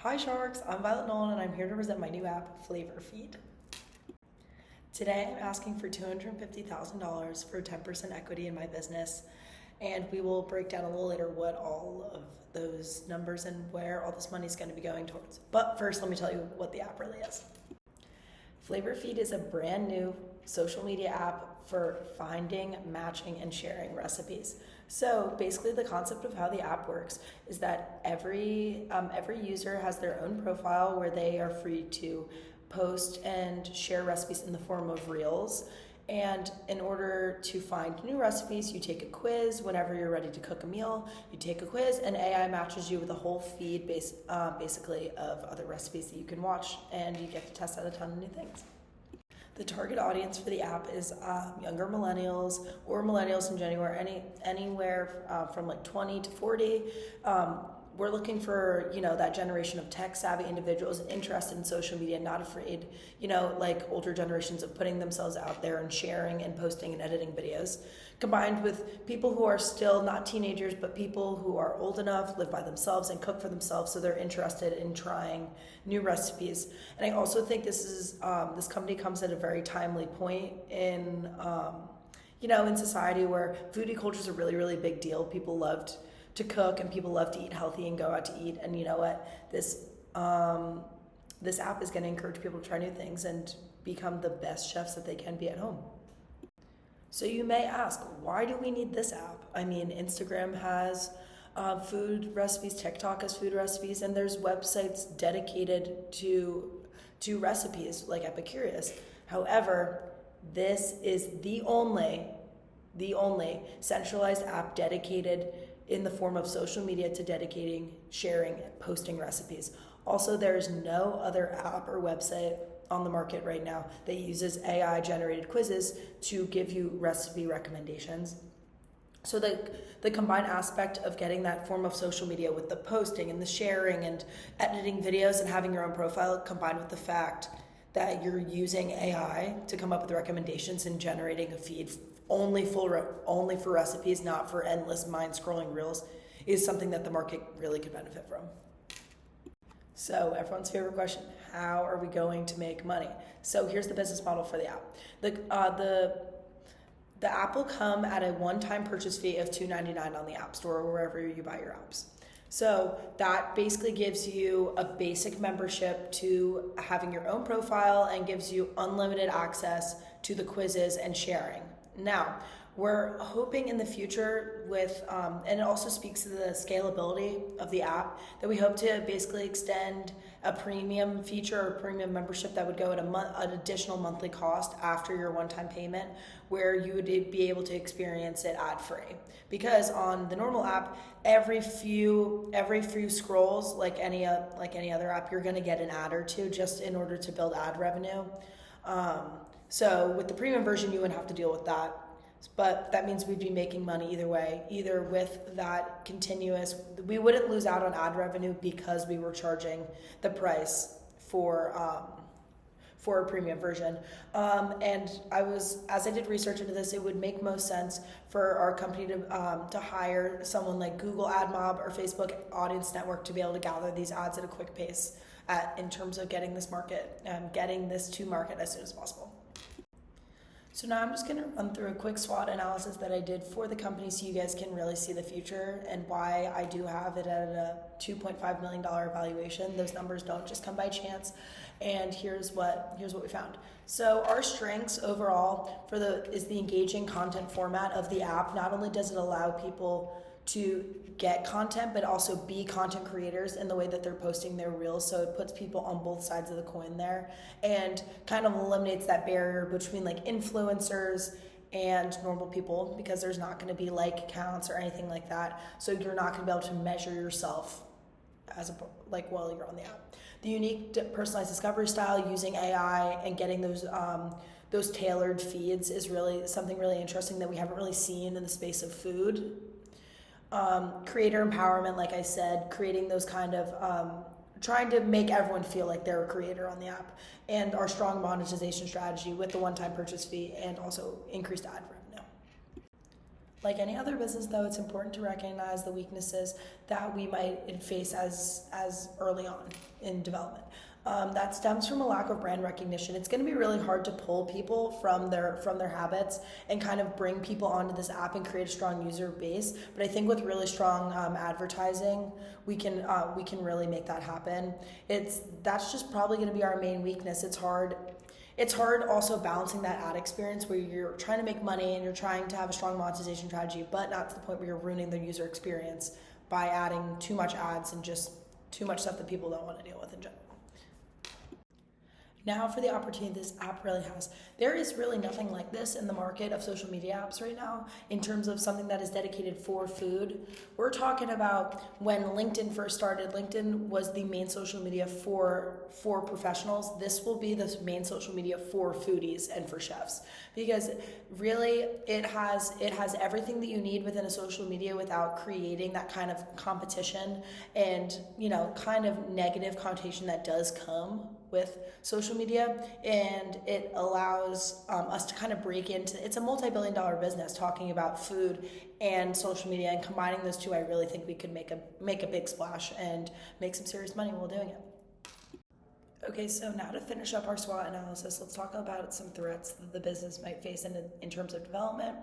Hi Sharks, I'm Violet Nolan and I'm here to present my new app, FlavorFeed. Today I'm asking for $250,000 for 10% equity in my business, and we will break down a little later what all of those numbers and where all this money is going to be going towards. But first, let me tell you what the app really is. FlavorFeed is a brand new social media app for finding, matching, and sharing recipes. So basically the concept of how the app works is that every user has their own profile where they are free to post and share recipes in the form of reels. And in order to find new recipes, you take a quiz. Whenever you're ready to cook a meal, you take a quiz and AI matches you with a whole feed basically of other recipes that you can watch, and you get to test out a ton of new things. The target audience for the app is younger millennials or millennials in general, anywhere from like 20 to 40. We're looking for, that generation of tech-savvy individuals interested in social media, not afraid, like older generations of putting themselves out there and sharing and posting and editing videos, combined with people who are still not teenagers, but people who are old enough, live by themselves, and cook for themselves, so they're interested in trying new recipes. And I also think this company comes at a very timely point in, in society where foodie culture is a really, really big deal. People loved to cook and people love to eat healthy and go out to eat, and you know what, this app is going to encourage people to try new things and become the best chefs that they can be at home. So you may ask, why do we need this app? I mean, Instagram has food recipes, TikTok has food recipes, and there's websites dedicated to recipes like Epicurious. However, this is the only centralized app dedicated in the form of social media to dedicating, sharing, and posting recipes. Also, there is no other app or website on the market right now that uses AI-generated quizzes to give you recipe recommendations. So the combined aspect of getting that form of social media with the posting and the sharing and editing videos and having your own profile, combined with the fact that you're using AI to come up with recommendations and generating a feed only for recipes, not for endless mind-scrolling reels, is something that the market really could benefit from. So everyone's favorite question, how are we going to make money? So here's the business model for the app. The app will come at a one-time purchase fee of $2.99 on the App Store or wherever you buy your apps. So that basically gives you a basic membership to having your own profile and gives you unlimited access to the quizzes and sharing. Now, we're hoping in the future with, and it also speaks to the scalability of the app, that we hope to basically extend a premium feature or premium membership that would go at an additional monthly cost after your one-time payment, where you would be able to experience it ad-free. Because on the normal app, every few scrolls, like any other app, you're going to get an ad or two just in order to build ad revenue. So with the premium version, you wouldn't have to deal with that. But that means we'd be making money either way, either with that continuous, we wouldn't lose out on ad revenue because we were charging the price for a premium version. And as I did research into this, it would make most sense for our company to hire someone like Google AdMob or Facebook Audience Network to be able to gather these ads at a quick pace in terms of getting this to market as soon as possible. So now I'm just going to run through a quick SWOT analysis that I did for the company so you guys can really see the future and why I do have it at a $2.5 million valuation. Those numbers don't just come by chance. And here's what we found. So our strengths overall is the engaging content format of the app. Not only does it allow people to get content, but also be content creators in the way that they're posting their reels. So it puts people on both sides of the coin there and kind of eliminates that barrier between like influencers and normal people, because there's not going to be like counts or anything like that. So you're not going to be able to measure yourself while you're on the app. The unique personalized discovery style using AI and getting those tailored feeds is really something really interesting that we haven't really seen in the space of food. Creator empowerment, like I said, creating those kind of trying to make everyone feel like they're a creator on the app, and our strong monetization strategy with the one-time purchase fee and also increased ad revenue. Like any other business, though, it's important to recognize the weaknesses that we might face as early on in development. That stems from a lack of brand recognition. It's going to be really hard to pull people from their habits and kind of bring people onto this app and create a strong user base. But I think with really strong advertising, we can really make that happen. That's just probably going to be our main weakness. It's hard also balancing that ad experience where you're trying to make money and you're trying to have a strong monetization strategy, but not to the point where you're ruining the user experience by adding too much ads and just too much stuff that people don't want to deal with in general. Now for the opportunity this app really has. There is really nothing like this in the market of social media apps right now in terms of something that is dedicated for food. We're talking about when LinkedIn first started. LinkedIn was the main social media for professionals. This will be the main social media for foodies and for chefs, because really it has everything that you need within a social media without creating that kind of competition and kind of negative connotation that does come with social media. And it allows us to kind of break into, it's a multi-billion-dollar business talking about food and social media, and combining those two, I really think we could make a big splash and make some serious money while doing it. Okay, so now to finish up our SWOT analysis, let's talk about some threats that the business might face in terms of development.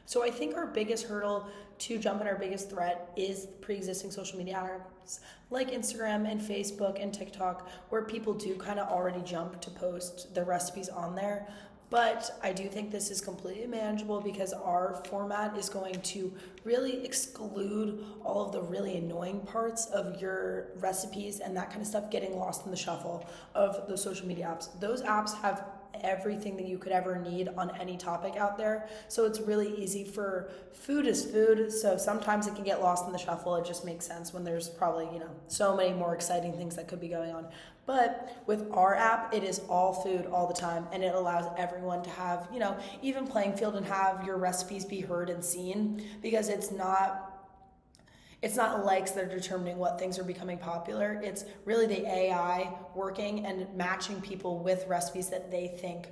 So I think our biggest hurdle to jump in, our biggest threat, is pre-existing social media apps like Instagram and Facebook and TikTok, where people do kind of already jump to post their recipes on there. But I do think this is completely manageable because our format is going to really exclude all of the really annoying parts of your recipes and that kind of stuff getting lost in the shuffle of the social media apps. Those apps have everything that you could ever need on any topic out there. So it's really easy for food is food. So sometimes it can get lost in the shuffle. It just makes sense when there's probably, so many more exciting things that could be going on. But with our app, it is all food all the time, and it allows everyone to have, even playing field and have your recipes be heard and seen, because it's not likes that are determining what things are becoming popular. It's really the AI working and matching people with recipes that they think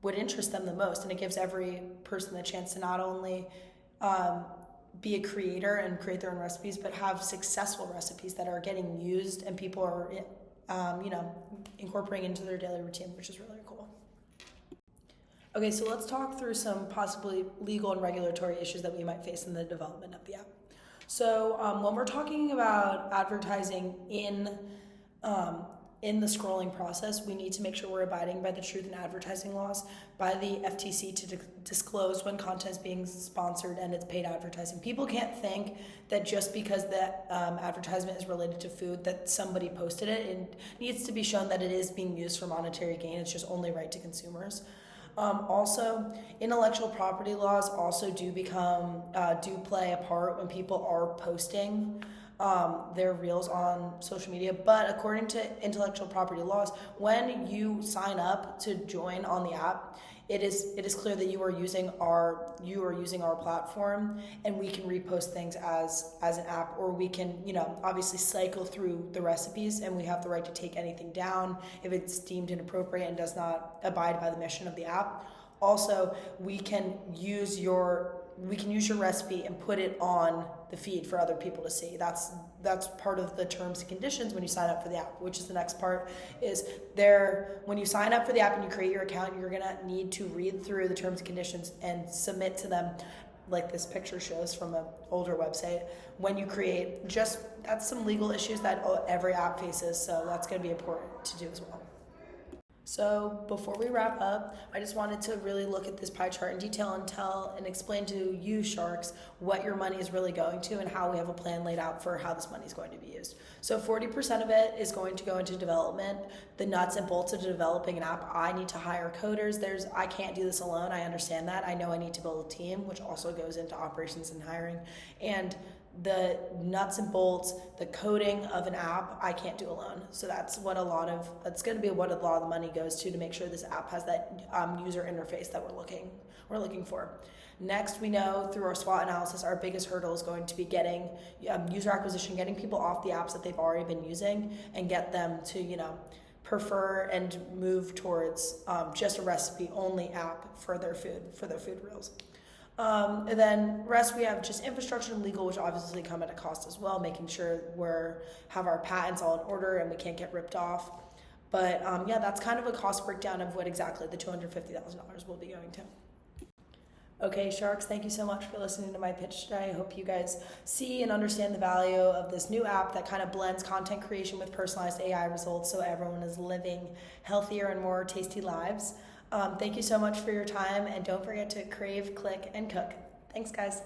would interest them the most. And it gives every person the chance to not only be a creator and create their own recipes, but have successful recipes that are getting used and people are, incorporating into their daily routine, which is really cool. Okay, so let's talk through some possibly legal and regulatory issues that we might face in the development of the app. So when we're talking about advertising in the scrolling process, we need to make sure we're abiding by the truth in advertising laws by the FTC to disclose when content is being sponsored and it's paid advertising. People can't think that just because the advertisement is related to food that somebody posted it. It needs to be shown that it is being used for monetary gain. It's just only right to consumers. Also, intellectual property laws also do play a part when people are posting their reels on social media. But according to intellectual property laws, when you sign up to join on the app, it is clear that you are using our platform, and we can repost things as an app, or we can obviously cycle through the recipes, and we have the right to take anything down if it's deemed inappropriate and does not abide by the mission of the app. Also, we can use your recipe and put it on the feed for other people to see. That's part of the terms and conditions when you sign up for the app, which is the next part. Is there, when you sign up for the app and you create your account, you're gonna need to read through the terms and conditions and submit to them, like this picture shows from an older website. When you create, that's some legal issues that every app faces, so that's gonna be important to do as well. So before we wrap up, I just wanted to really look at this pie chart in detail and explain to you sharks what your money is really going to and how we have a plan laid out for how this money is going to be used. So 40% of it is going to go into development, the nuts and bolts of developing an app. I need to hire coders. I can't do this alone. I understand that. I know I need to build a team, which also goes into operations and hiring. And the nuts and bolts, the coding of an app, I can't do alone. So that's going to be what a lot of the money goes to make sure this app has that user interface that we're looking for. Next, we know through our SWOT analysis, our biggest hurdle is going to be getting user acquisition, getting people off the apps that they've already been using and get them to, prefer and move towards just a recipe only app for their food reels. And then rest, we have just infrastructure and legal, which obviously come at a cost as well, making sure have our patents all in order and we can't get ripped off. But yeah, that's kind of a cost breakdown of what exactly the $250,000 will be going to. Okay, Sharks, thank you so much for listening to my pitch today. I hope you guys see and understand the value of this new app that kind of blends content creation with personalized AI results so everyone is living healthier and more tasty lives. Thank you so much for your time, and don't forget to crave, click, and cook. Thanks, guys.